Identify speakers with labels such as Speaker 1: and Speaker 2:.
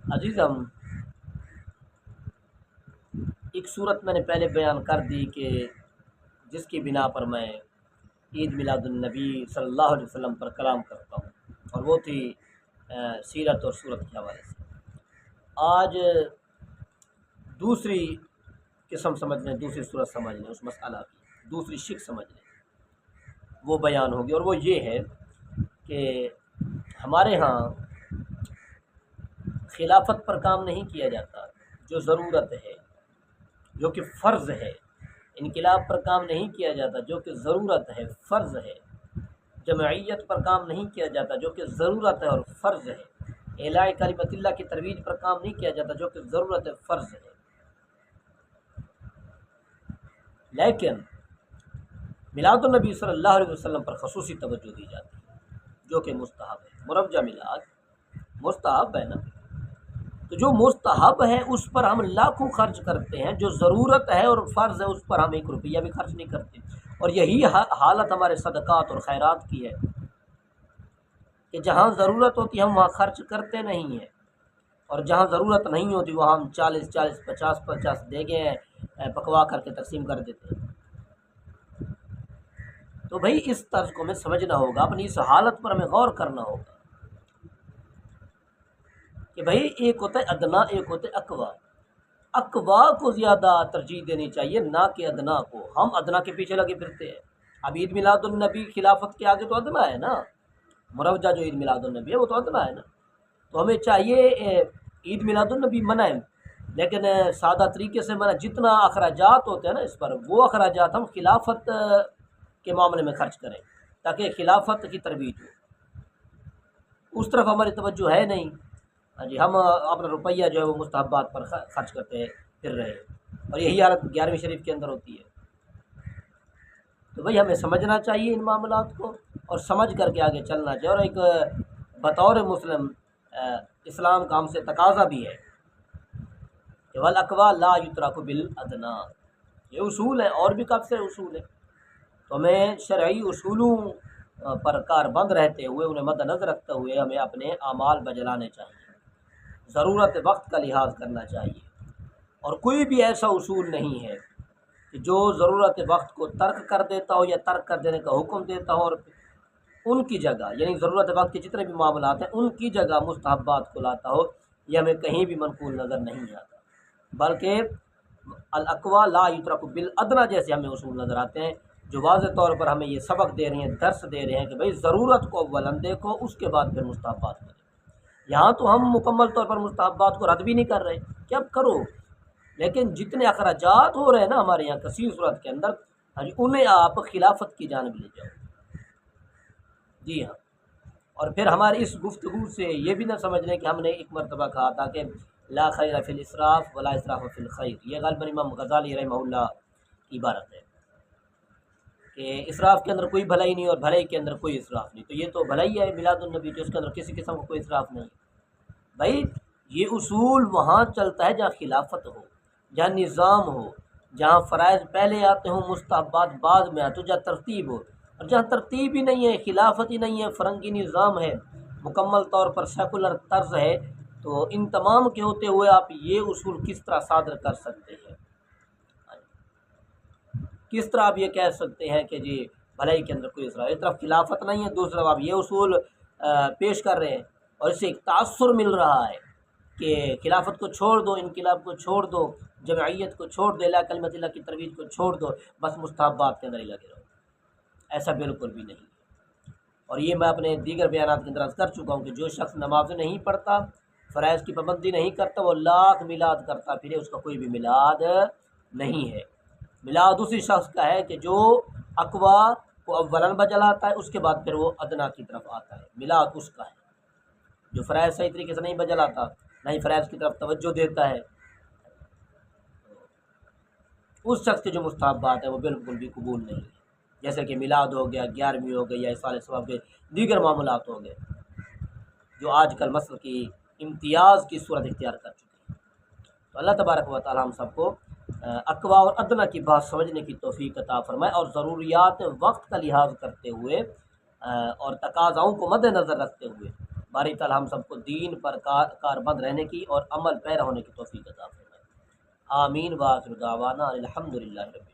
Speaker 1: عزیزم، ایک صورت میں نے پہلے بیان کر دی کہ جس کی بنا پر میں عید میلاد النبی صلی اللہ علیہ وسلم پر کلام کرتا ہوں، اور وہ تھی سیرت اور صورت کے حوالے سے۔ آج دوسری قسم سمجھ لیں، دوسری صورت سمجھ لیں، اس مسئلہ کی دوسری شک سمجھ لیں، وہ بیان ہوگی، اور وہ یہ ہے کہ ہمارے ہاں خلافت پر کام نہیں کیا جاتا جو ضرورت ہے، جو کہ فرض ہے۔ انقلاب پر کام نہیں کیا جاتا جو کہ ضرورت ہے، فرض ہے۔ جمعیت پر کام نہیں کیا جاتا جو کہ ضرورت ہے اور فرض ہے۔ اعلاء کلمت اللہ کی ترویج پر کام نہیں کیا جاتا جو کہ ضرورت ہے، فرض ہے۔ لیکن میلاد النبی صلی اللہ علیہ وسلم پر خصوصی توجہ دی جاتی ہے جو کہ مستحب ہے۔ مرجع میلاد مستحب ہے نا، تو جو مستحب ہے اس پر ہم لاکھوں خرچ کرتے ہیں، جو ضرورت ہے اور فرض ہے اس پر ہم 1 روپیہ بھی خرچ نہیں کرتے۔ اور یہی حالت ہمارے صدقات اور خیرات کی ہے کہ جہاں ضرورت ہوتی ہے ہم وہاں خرچ کرتے نہیں ہیں، اور جہاں ضرورت نہیں ہوتی وہاں ہم 40 50 دے گئے پکوا کر کے تقسیم کر دیتے ہیں۔ تو بھائی اس طرز کو ہمیں سمجھنا ہوگا، اپنی اس حالت پر ہمیں غور کرنا ہوگا کہ بھائی ایک ہوتا ہے ادنا، ایک ہوتا ہے اقوا۔ اقوا کو زیادہ ترجیح دینی چاہیے نہ کہ ادنا کو۔ ہم ادنا کے پیچھے لگے پھرتے ہیں۔ اب عید میلاد النبی خلافت کے آگے تو ادنا ہے نا، مروجہ جو عید میلاد النبی ہے وہ تو ادنا ہے نا۔ تو ہمیں چاہیے عید میلاد النبی منائیں، لیکن سادہ طریقے سے منائیں۔ جتنا اخراجات ہوتے ہیں نا اس پر، وہ اخراجات ہم خلافت کے معاملے میں خرچ کریں تاکہ خلافت کی ترویج ہو۔ اس طرف ہماری توجہ ہے نہیں، جی ہم اپنا روپیہ جو ہے وہ مستحبات پر خرچ کرتے پھر رہے ہیں، اور یہی حالت 11ویں شریف کے اندر ہوتی ہے۔ تو بھائی ہمیں سمجھنا چاہیے ان معاملات کو، اور سمجھ کر کے آگے چلنا چاہیے۔ اور ایک بطور مسلم اسلام کا ہم سے تقاضا بھی ہے کہ والاقوا لا یترک بالادنا، یہ اصول ہے، اور بھی کافی سارے اصول ہیں۔ تو ہمیں شرعی اصولوں پر کار بند رہتے ہوئے، انہیں مد نظر رکھتے ہوئے ہمیں اپنے اعمال بجلانے چاہیے، ضرورت وقت کا لحاظ کرنا چاہیے۔ اور کوئی بھی ایسا اصول نہیں ہے کہ جو ضرورت وقت کو ترک کر دیتا ہو یا ترک کر دینے کا حکم دیتا ہو، اور ان کی جگہ یعنی ضرورت وقت کے جتنے بھی معاملات ہیں ان کی جگہ مستحبات کو لاتا ہو، یہ ہمیں کہیں بھی منقول نظر نہیں آتا۔ بلکہ الاقوا لا یترک بالادنا جیسے ہمیں اصول نظر آتے ہیں جو واضح طور پر ہمیں یہ سبق دے رہے ہیں، درس دے رہے ہیں کہ بھئی ضرورت کو اولاً دیکھو، اس کے بعد پھر مستحبات کرو۔ یہاں تو ہم مکمل طور پر مستحبات کو رد بھی نہیں کر رہے کہ اب کرو، لیکن جتنے اخراجات ہو رہے ہیں نا ہمارے یہاں کثیر صورت کے اندر، انہیں آپ خلافت کی جانب لے جاؤ۔ جی ہاں، اور پھر ہماری اس گفتگو سے یہ بھی نہ سمجھ لیں کہ ہم نے ایک مرتبہ کہا تھا کہ لا خیر فی الاسراف ولا اسراف فی الخیر، یہ غالباً امام غزالی رحمہ اللہ کی عبارت ہے کہ اسراف کے اندر کوئی بھلائی نہیں اور بھلائی کے اندر کوئی اسراف نہیں۔ تو یہ تو بھلائی ہے میلاد النبی، جو اس کے اندر کسی قسم کا کوئی اسراف نہیں۔ بھائی یہ اصول وہاں چلتا ہے جہاں خلافت ہو، جہاں نظام ہو، جہاں فرائض پہلے آتے ہوں مستحبات بعد میں آتے ہوں، جہاں ترتیب ہو۔ اور جہاں ترتیب ہی نہیں ہے، خلافت ہی نہیں ہے، فرنگی نظام ہے، مکمل طور پر سیکولر طرز ہے، تو ان تمام کے ہوتے ہوئے آپ یہ اصول کس طرح صادر کر سکتے ہیں؟ کس طرح آپ یہ کہہ سکتے ہیں کہ جی بھلائی کے اندر کوئی اسراف، ایک طرف خلافت نہیں ہے، دوسری طرف آپ یہ اصول پیش کر رہے ہیں، اور اس سے ایک تاثر مل رہا ہے کہ خلافت کو چھوڑ دو، انقلاب کو چھوڑ دو، جمعیت کو چھوڑ دو، اعلاء کلمت اللہ کی ترویج کو چھوڑ دو، بس مستحبات کے اندر ہی لگے رہو۔ ایسا بالکل بھی نہیں۔ اور یہ میں اپنے دیگر بیانات کے اندر عرض کر چکا ہوں کہ جو شخص نماز نہیں پڑھتا، فرائض کی پابندی نہیں کرتا، وہ لاکھ میلاد کرتا پھرے، اس کا کوئی بھی میلاد نہیں ہے۔ میلاد اسی شخص کا ہے کہ جو اقوا کو اولاً بجلاتا ہے، اس کے بعد پھر وہ ادنا کی طرف آتا ہے، میلاد اس کا ہے۔ جو فرائض صحیح طریقے سے نہیں بجلاتا، نہ ہی فرائض کی طرف توجہ دیتا ہے، اس شخص کے جو مستحبات ہیں وہ بالکل بھی قبول نہیں ہے، جیسے کہ میلاد ہو گیا، 11ویں ہو گئی، یا اصال ثواب کے دیگر معاملات ہو گئے جو آج کل مسل کی امتیاز کی صورت اختیار کر چکے ہیں۔ تو اللہ تبارک و تعالی ہم سب کو اقوا اور ادنا کی بات سمجھنے کی توفیق عطا فرمائے، اور ضروریات وقت کا لحاظ کرتے ہوئے اور تقاضاؤں کو مد نظر رکھتے ہوئے باری تعالی ہم سب کو دین پر کاربند رہنے کی اور عمل پیرا ہونے کی توفیق عطا فرمائے۔ آمین، وآخر دعوانا الحمدللہ رب